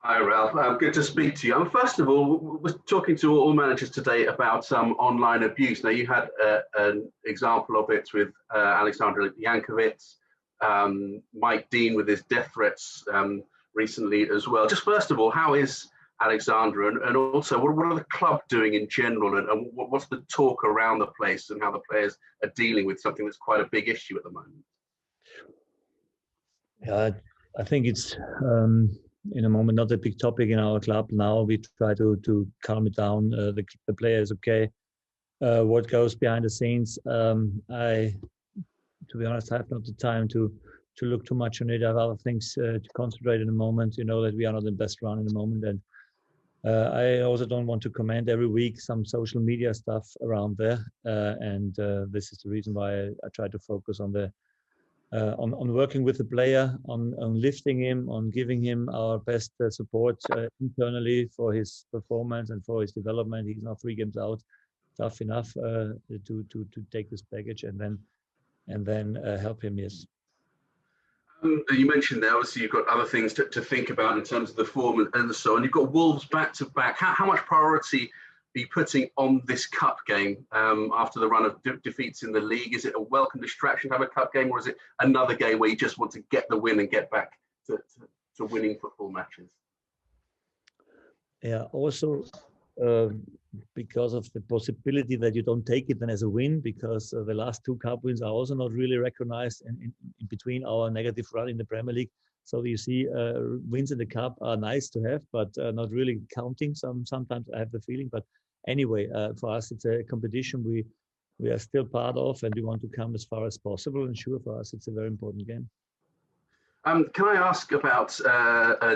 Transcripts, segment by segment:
Hi, Ralph. Good to speak to you. First of all, we're talking to all managers today about online abuse. Now, you had an example of it with Alexander Jankovic, Mike Dean with his death threats recently as well. Just first of all, how is Alexander, and also what are the club doing in general, and what's the talk around the place and how the players are dealing with something that's quite a big issue at the moment? Yeah, I think it's in a moment not a big topic in our club now. We try to calm it down. The player is okay. What goes behind the scenes, to be honest, I have not the time to look too much on it. I have other things to concentrate in the moment. You know that we are not in the best run in the moment, and I also don't want to comment every week some social media stuff around there. And this is the reason why I try to focus on the on working with the player, on lifting him, on giving him our best support internally for his performance and for his development. He's now 3 games out, tough enough to take this package and then help him. Yes. You mentioned there, obviously, you've got other things to think about in terms of the form and so on. You've got Wolves back to back. How much priority are you putting on this cup game after the run of defeats in the league? Is it a welcome distraction to have a cup game, or is it another game where you just want to get the win and get back to winning football matches? Yeah, also because of the possibility that you don't take it then as a win, because the last 2 cup wins are also not really recognized in between our negative run in the Premier League. So you see, wins in the cup are nice to have, but not really counting. Sometimes I have the feeling. But anyway, for us, it's a competition we are still part of, and we want to come as far as possible. And sure, for us, it's a very important game. Can I ask about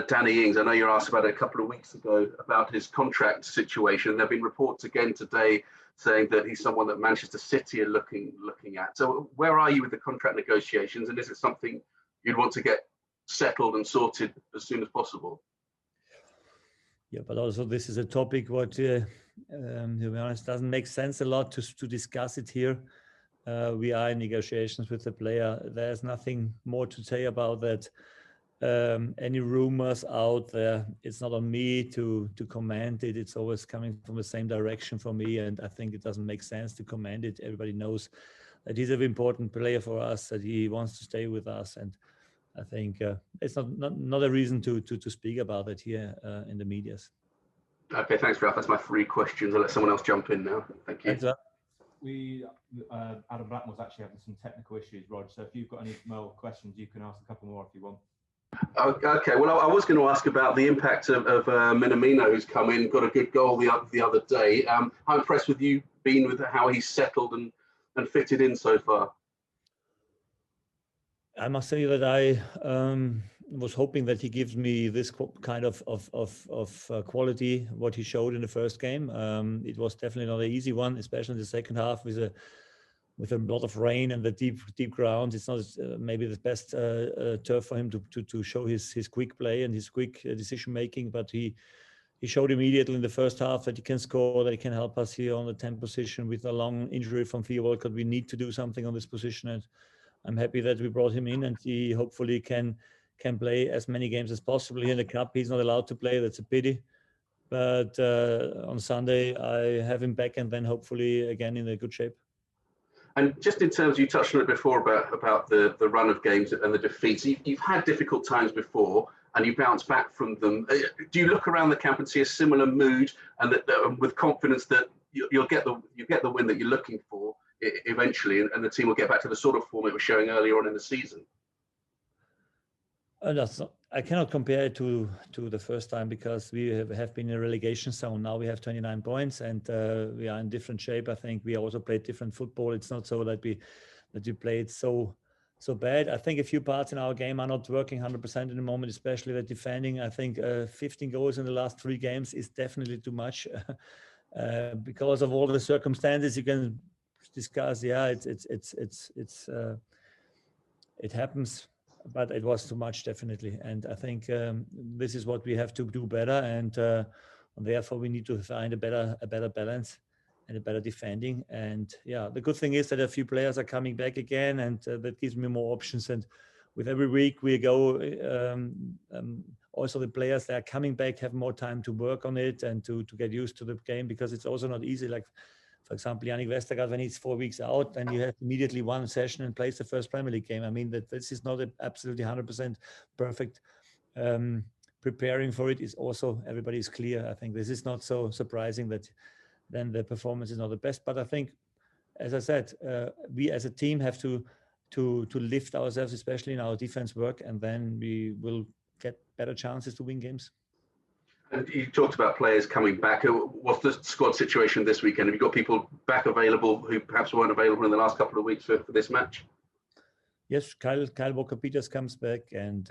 Danny Ings? I know you were asked about it a couple of weeks ago about his contract situation. There have been reports again today saying that he's someone that Manchester City are looking at. So where are you with the contract negotiations, and is it something you'd want to get settled and sorted as soon as possible? Yeah, but also this is a topic what, to be honest, doesn't make sense a lot to discuss it here. We are in negotiations with the player. There's nothing more to say about that. Any rumors out there, it's not on me to comment it. It's always coming from the same direction for me, and I think it doesn't make sense to comment it. Everybody knows that he's an important player for us, that he wants to stay with us, and I think it's not a reason to speak about it here in the medias. Okay, thanks, Ralph. That's my 3 questions. I'll let someone else jump in now. Thank you. Thanks, Adam Blackmore's actually having some technical issues, Rog. So if you've got any more questions, you can ask a couple more if you want. Okay, well, I was going to ask about the impact of Minamino, who's come in, got a good goal the other day. How impressed with you been with how he's settled and fitted in so far? I must say that I was hoping that he gives me this kind of quality, what he showed in the first game. It was definitely not an easy one, especially in the second half with a lot of rain and the deep ground. It's not maybe the best turf for him to show his quick play and his quick decision making, but he showed immediately in the first half that he can score, that he can help us here on the 10th position with a long injury from Theo Walcott. We need to do something on this position, and I'm happy that we brought him in, and he hopefully can play as many games as possible here in the cup. He's not allowed to play. That's a pity. But on Sunday, I have him back, and then hopefully again in a good shape. And just in terms, you touched on it before about the run of games and the defeats. You've had difficult times before, and you bounce back from them. Do you look around the camp and see a similar mood, and that with confidence that you'll get the win that you're looking for eventually, and the team will get back to the sort of form it was showing earlier on in the season? I cannot compare it to the first time, because we have been in a relegation zone. Now we have 29 points, and we are in different shape. I think we also played different football. It's not so that we played so bad. I think a few parts in our game are not working 100% in the moment, especially the defending. I think 15 goals in the last 3 games is definitely too much. Because of all the circumstances, you can discuss. Yeah, it happens, but it was too much, definitely. And I think this is what we have to do better, and therefore we need to find a better balance and a better defending. And yeah, the good thing is that a few players are coming back again, and that gives me more options. And with every week we go also the players that are coming back have more time to work on it and to get used to the game, because it's also not easy. Like, for example, Yannick Westergaard, when he's 4 weeks out, then you have immediately one session and plays the first Premier League game. I mean, that this is not absolutely 100% perfect. Preparing for it is also, everybody is clear. I think this is not so surprising that then the performance is not the best. But I think, as I said, we as a team have to lift ourselves, especially in our defense work, and then we will get better chances to win games. And you talked about players coming back. What's the squad situation this weekend? Have you got people back available who perhaps weren't available in the last couple of weeks for this match? Yes, Kyle Walker-Peters comes back, and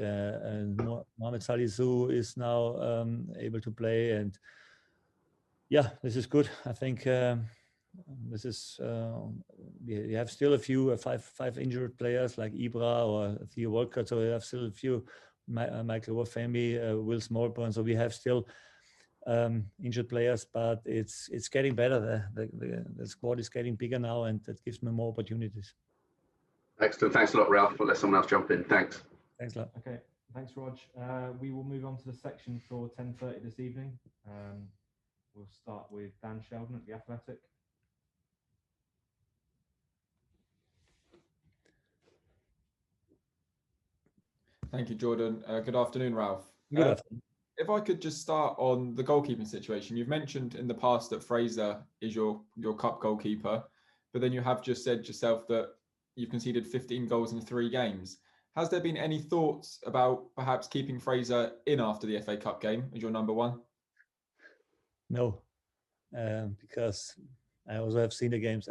Mohamed Salisu is now able to play, and yeah, this is good. I think this is we have still a few five injured players like Ibra or Theo Walcott, so we have still a few. Michael Wafemi, Will Smallburn. So we have still injured players, but it's getting better. The squad is getting bigger now, and that gives me more opportunities. Excellent. Thanks a lot, Ralph. We'll let someone else jump in. Thanks. Thanks a lot. Okay. Thanks, Rog. We will move on to the section for 10:30 this evening. We'll start with Dan Sheldon at The Athletic. Thank you, Jordan. Good afternoon, Ralph. Good afternoon. If I could just start on the goalkeeping situation. You've mentioned in the past that Fraser is your cup goalkeeper, but then you have just said yourself that you've conceded 15 goals in 3 games. Has there been any thoughts about perhaps keeping Fraser in after the FA Cup game as your number 1? No, because I also have seen the games.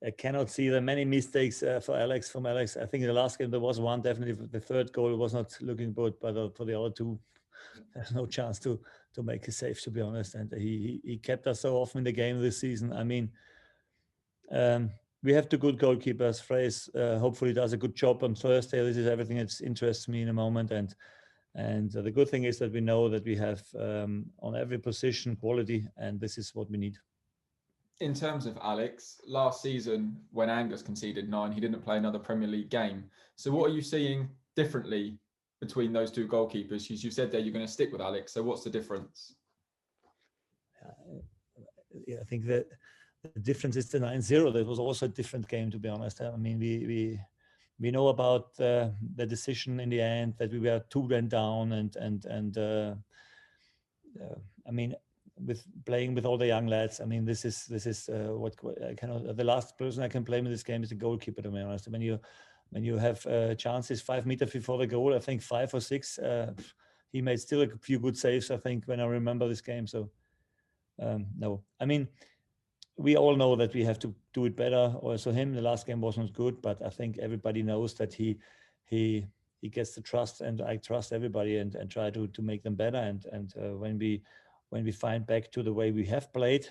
I cannot see the many mistakes from Alex. I think in the last game there was one, definitely the third goal was not looking good, but for the other 2, there's no chance to make a save, to be honest. And he kept us so often in the game this season. I mean, we have 2 good goalkeepers. Fraser hopefully does a good job on Thursday. This is everything that interests me in a moment. And the good thing is that we know that we have on every position quality, and this is what we need. In terms of Alex, last season when Angus conceded 9, he didn't play another Premier League game. So what are you seeing differently between those 2 goalkeepers? You said that you're going to stick with Alex. So what's the difference? I think that the difference is the 9-0. That was also a different game, to be honest. I mean, we know about the decision in the end that we were 2 then down, and I mean, with playing with all the young lads, I mean, this is what I cannot. The last person I can blame in this game is the goalkeeper, to be honest. When you have chances 5 meters before the goal, I think 5 or 6, he made still a few good saves, I think, when I remember this game. So no, I mean, we all know that we have to do it better. Also, the last game wasn't good, but I think everybody knows that he gets the trust, and I trust everybody and try to make them better. And when we find back to the way we have played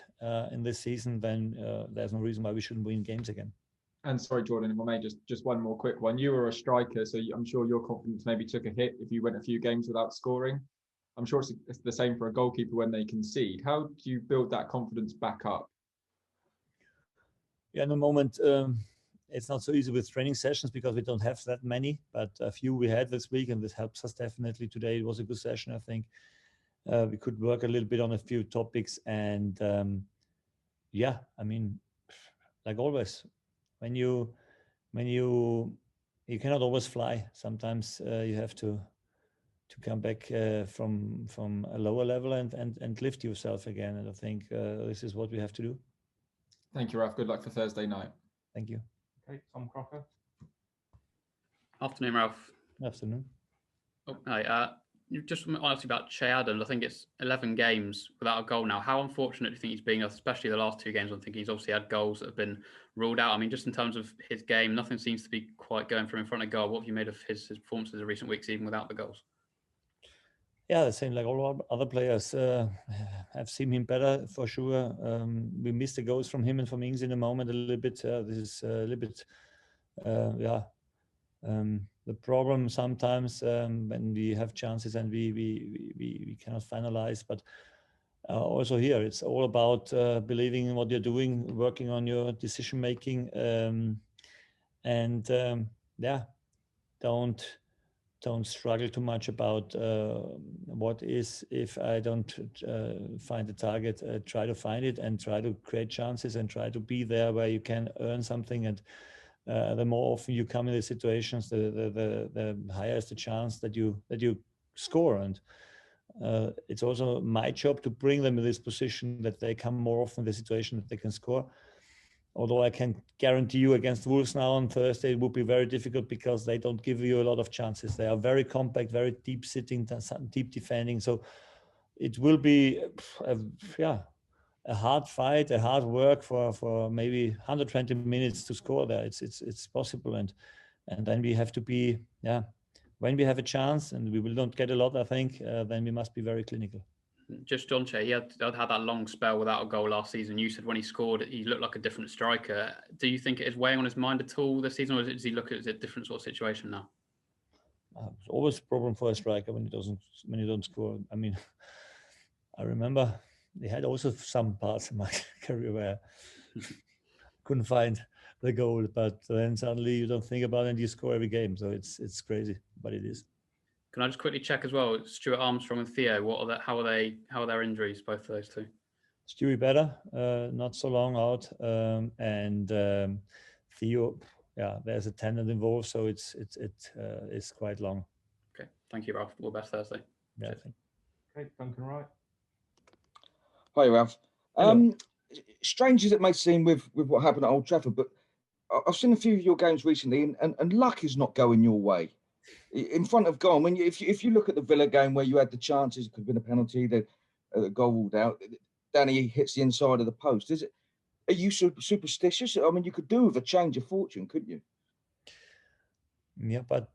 in this season, then there's no reason why we shouldn't win games again. And sorry, Jordan, if I may, just one more quick one. You were a striker, so I'm sure your confidence maybe took a hit if you went a few games without scoring. I'm sure it's the same for a goalkeeper when they concede. How do you build that confidence back up? Yeah, in the moment, it's not so easy with training sessions because we don't have that many, but a few we had this week, and this helps us definitely. Today it was a good session, I think. We could work a little bit on a few topics, and yeah, I mean, like always, when you cannot always fly. Sometimes you have to come back from a lower level and lift yourself again. And I think this is what we have to do. Thank you, Ralph. Good luck for Thursday night. Thank you. Okay, Tom Crocker. Afternoon, Ralph. Afternoon. Oh, hi. You just asked about Che Adams. I think it's 11 games without a goal now. How unfortunate do you think he's been, especially the last 2 games? I think he's obviously had goals that have been ruled out. I mean, just in terms of his game, nothing seems to be quite going from in front of goal. What have you made of his performances in recent weeks, even without the goals? Yeah, the same like all other players. I've seen him better for sure. We missed the goals from him and from Ings in a moment a little bit. This is a little bit, the problem sometimes when we have chances and we cannot finalize. But also here, it's all about believing in what you're doing, working on your decision making, and yeah, don't don't struggle too much about what is if I don't find the target. Try to find it and try to create chances and try to be there where you can earn something. And the more often you come in the situations, the higher is the chance that you score. And it's also my job to bring them in this position that they come more often in the situation that they can score. Although I can guarantee you against Wolves now on Thursday, it would be very difficult because they don't give you a lot of chances. They are very compact, very deep sitting, deep defending. So it will be, a hard fight, a hard work for maybe 120 minutes to score there. It's possible, and then we have to be, when we have a chance, and we will not get a lot, I think, then we must be very clinical. Just on Che, he had that long spell without a goal last season. You said when he scored, he looked like a different striker. Do you think it is weighing on his mind at all this season, or does he look at it as a different sort of situation now? It's always a problem for a striker when you don't score. I mean, I remember they had also some parts in my career where I couldn't find the goal, but then suddenly you don't think about it and you score every game. So it's crazy, but it is. Can I just quickly check as well? Stuart Armstrong and Theo, how are their injuries, both of those two? Stewie better, not so long out, and Theo, there's a tendon involved, so it's quite long. Okay, thank you, Ralph. All the best Thursday. Yeah. Okay, Duncan Wright. Hi, Ralph. Strange as it may seem with what happened at Old Trafford, but I've seen a few of your games recently, and luck is not going your way. In front of goal, I mean, if you look at the Villa game where you had the chances, it could have been a penalty, the goal ruled out. Danny hits the inside of the post. Are you superstitious? I mean, you could do with a change of fortune, couldn't you? Yeah, but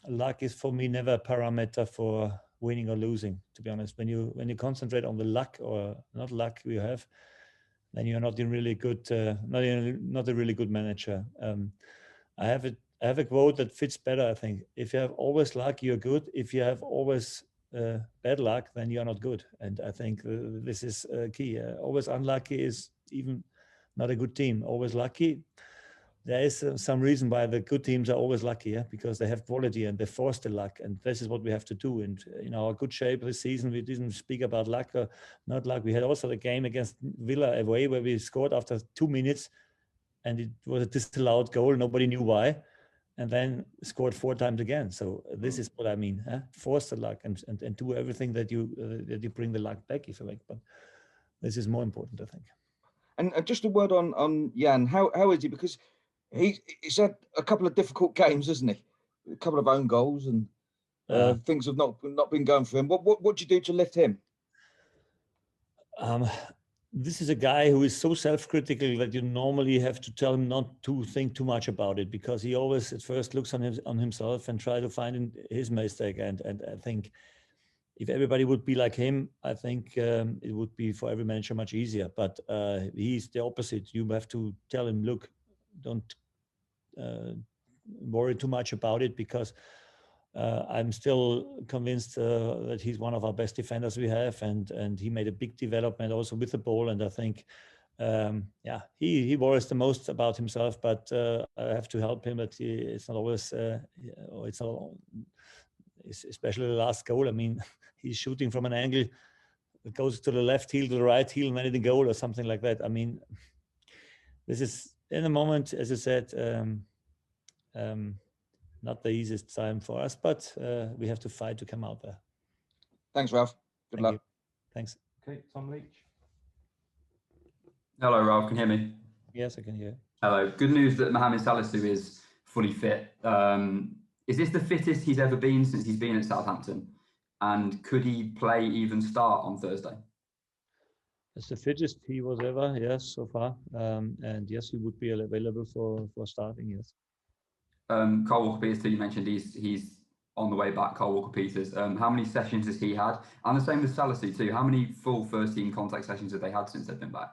luck is for me never a parameter for winning or losing. To be honest, when you concentrate on the luck or not luck you have, then you're not in really good, not a really good manager. I have a quote that fits better, I think. If you have always luck, you're good. If you have always bad luck, then you're not good. And I think this is key. Always unlucky is even not a good team. Always lucky, there is some reason why the good teams are always lucky, because they have quality and they force the luck. And this is what we have to do. And in our good shape this season, we didn't speak about luck or not luck. We had also the game against Villa away where we scored after 2 minutes and it was a disallowed goal. Nobody knew why. And then scored 4 times again. So this is what I mean. Force the luck and do everything that you bring the luck back, if you like. But this is more important, I think. And just a word on Jan. How is he? Because he's had a couple of difficult games, hasn't he? A couple of own goals and things have not been going for him. What do you do to lift him? This is a guy who is so self-critical that you normally have to tell him not to think too much about it, because he always at first looks on himself and try to find his mistake. And I think if everybody would be like him, I think it would be for every manager much easier. But he's the opposite. You have to tell him, look, don't worry too much about it, because I'm still convinced that he's one of our best defenders we have, and he made a big development also with the ball. And I think, he worries the most about himself, but I have to help him. That it's not always, it's not, especially the last goal. I mean, he's shooting from an angle that goes to the left heel, to the right heel, and then in goal or something like that. I mean, this is in the moment, as I said, not the easiest time for us, but we have to fight to come out there. Thanks, Ralph. Good luck. Thanks. Okay, Tom Leach. Hello, Ralph. Can you hear me? Yes, I can hear. Hello. Good news that Mohamed Salisu is fully fit. Is this the fittest he's ever been since he's been at Southampton? And could he play, even start on Thursday? It's the fittest he was ever, yes, so far. And yes, he would be available for starting, yes. Cole Walker-Peters, you mentioned he's on the way back, Cole Walker-Peters. How many sessions has he had? And the same with Salisu too. How many full first-team contact sessions have they had since they've been back?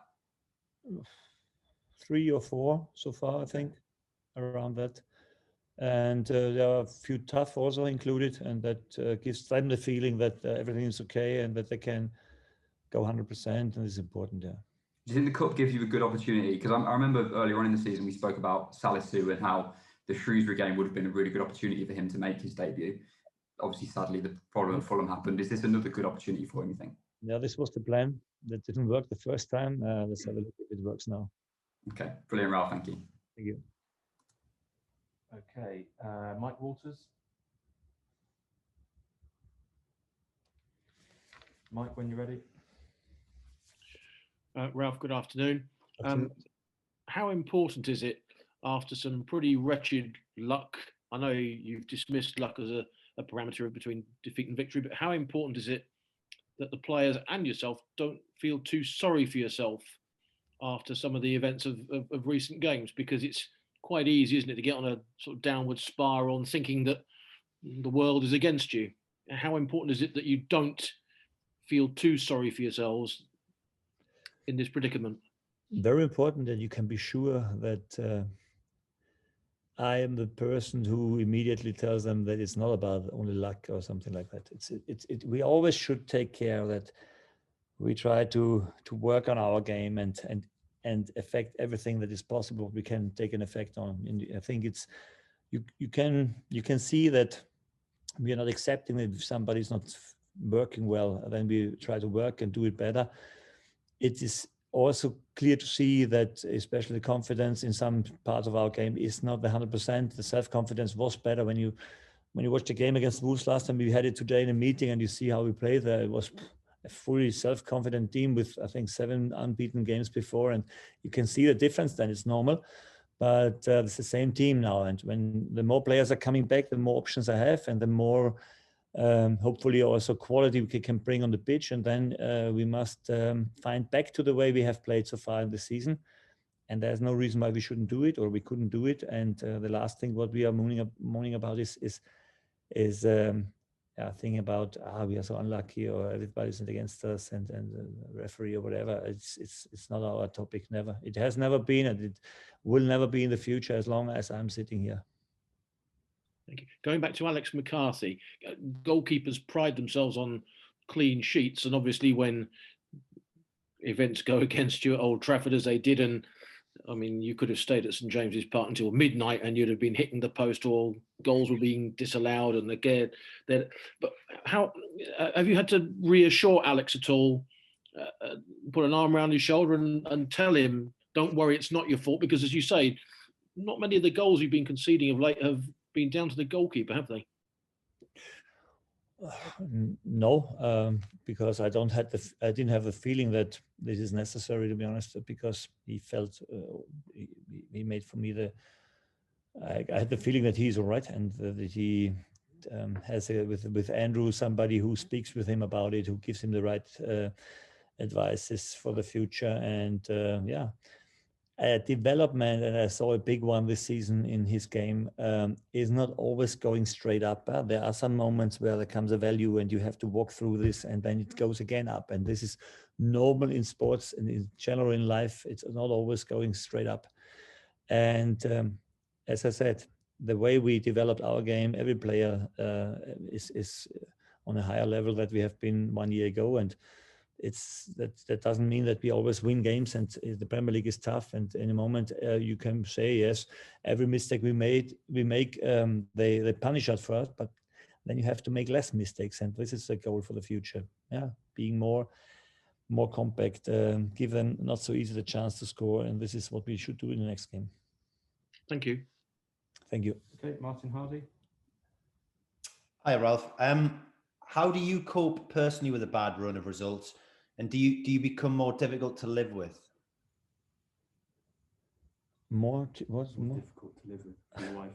3 or 4 so far, I think, around that. And there are a few tough also included, and that gives them the feeling that everything is okay and that they can go 100%, and it's important, yeah. Do you think the Cup gives you a good opportunity? Because I remember earlier on in the season we spoke about Salisu and how the Shrewsbury game would have been a really good opportunity for him to make his debut. Obviously, sadly, the problem at Fulham happened. Is this another good opportunity for him, you think? Yeah, this was the plan. That didn't work the first time. Let's have a look if it works now. Okay, brilliant, Ralph. Thank you. Thank you. Okay, Mike Walters. Mike, when you're ready. Ralph, good afternoon. How important is it after some pretty wretched luck? I know you've dismissed luck as a parameter between defeat and victory, but how important is it that the players and yourself don't feel too sorry for yourself after some of the events of recent games? Because it's quite easy, isn't it, to get on a sort of downward spiral and thinking that the world is against you. How important is it that you don't feel too sorry for yourselves in this predicament? Very important that you can be sure that I am the person who immediately tells them that it's not about only luck or something like that. We always should take care that we try to work on our game and affect everything that is possible we can take an effect on. And I think it's you can see that we are not accepting that if somebody's not working well, then we try to work and do it better. It is also clear to see that especially the confidence in some parts of our game is not the 100%. The self-confidence was better when you watch the game against Wolves last time. We had it today in a meeting and you see how we played there. It was a fully self-confident team with, I think, 7 unbeaten games before, and you can see the difference. Then it's normal, but it's the same team now, and when the more players are coming back, the more options I have and the more hopefully also quality we can bring on the pitch, and then we must find back to the way we have played so far in the season, and there's no reason why we shouldn't do it or we couldn't do it. And the last thing what we are moaning about is thinking about we are so unlucky or everybody's against us and the referee or whatever. It's not our topic. Never. It has never been, and it will never be in the future as long as I'm sitting here. Thank you. Going back to Alex McCarthy, goalkeepers pride themselves on clean sheets, and obviously when events go against you at Old Trafford as they did, and I mean, you could have stayed at St James's Park until midnight and you'd have been hitting the post, or goals were being disallowed. And again, but how have you had to reassure Alex at all, put an arm around his shoulder and tell him, don't worry, it's not your fault? Because as you say, not many of the goals you've been conceding of late have been down to the goalkeeper, have they? No, because I didn't have the feeling that this is necessary, to be honest, because he felt he made for me I had the feeling that he's all right, and that he has with Andrew somebody who speaks with him about it, who gives him the right advices for the future, and development, and I saw a big one this season in his game, is not always going straight up. There are some moments where there comes a value and you have to walk through this and then it goes again up. And this is normal in sports and in general in life. It's not always going straight up. And as I said, the way we developed our game, every player is on a higher level that we have been 1 year ago. And that doesn't mean that we always win games, and the Premier League is tough, and in a moment you can say yes, every mistake we make they punish us for it, but then you have to make less mistakes, and this is the goal for the future. Being more compact, give them not so easy the chance to score, and this is what we should do in the next game. Thank you. Thank you. Okay, Martin Hardy. Hi, Ralph. How do you cope personally with a bad run of results? And do you become more difficult to live with? More difficult to live with your wife.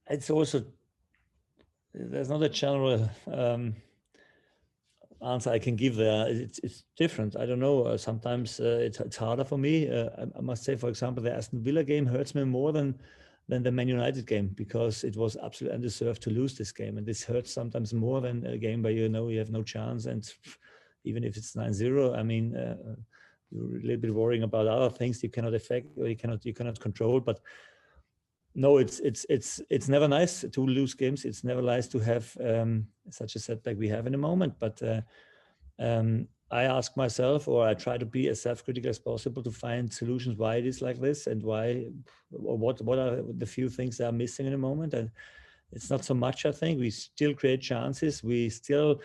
It's also, there's not a general answer I can give there. It's different. I don't know. Sometimes it's harder for me. I must say, for example, the Aston Villa game hurts me more than the Man United game, because it was absolutely undeserved to lose this game, and this hurts sometimes more than a game where you have no chance, and even if it's 9-0, I mean, you're a little bit worrying about other things you cannot affect or you cannot control. But no, it's never nice to lose games. It's never nice to have such a setback we have in a moment. But I ask myself, or I try to be as self-critical as possible to find solutions why it is like this, and why, or what are the few things that are missing in the moment. And it's not so much. I think we still create chances. We still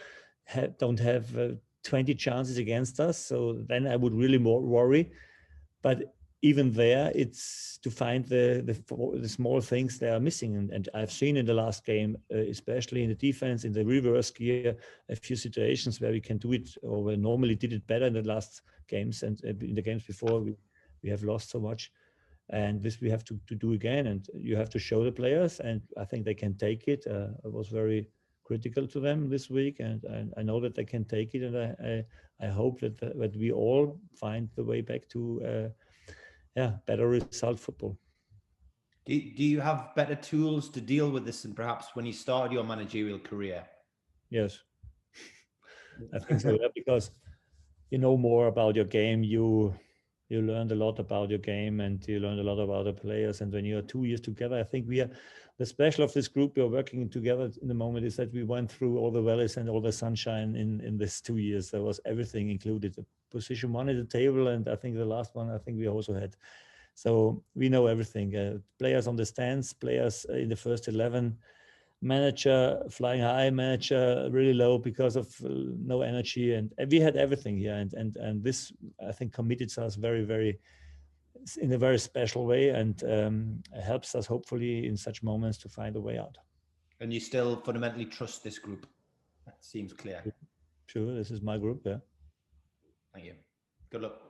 don't have 20 chances against us. So then I would really more worry. But even there, it's to find the small things that are missing. And I've seen in the last game, especially in the defense, in the reverse gear, a few situations where we can do it, or we normally did it better in the last games, and in the games before we have lost so much. And this we have to do again, and you have to show the players, and I think they can take it. I was very critical to them this week, and I know that they can take it, and I hope that we all find the way back to better result football. Do you have better tools to deal with this than perhaps when you started your managerial career? Yes, I think so. Because you know more about your game. You learned a lot about your game, and you learned a lot about the players. And when you are 2 years together, I think the special of this group, we are working together in the moment, is that we went through all the valleys and all the sunshine in this 2 years. There was everything included. The position 1 at the table, and I think the last one, I think we also had. So we know everything. Players on the stands, players in the first 11, manager flying high, manager really low because of no energy, and we had everything here, and this I think committed us very in a very special way, and helps us hopefully in such moments to find a way out. And you still fundamentally trust this group? That seems clear. Sure, this is my group. Yeah. Thank you. Good luck.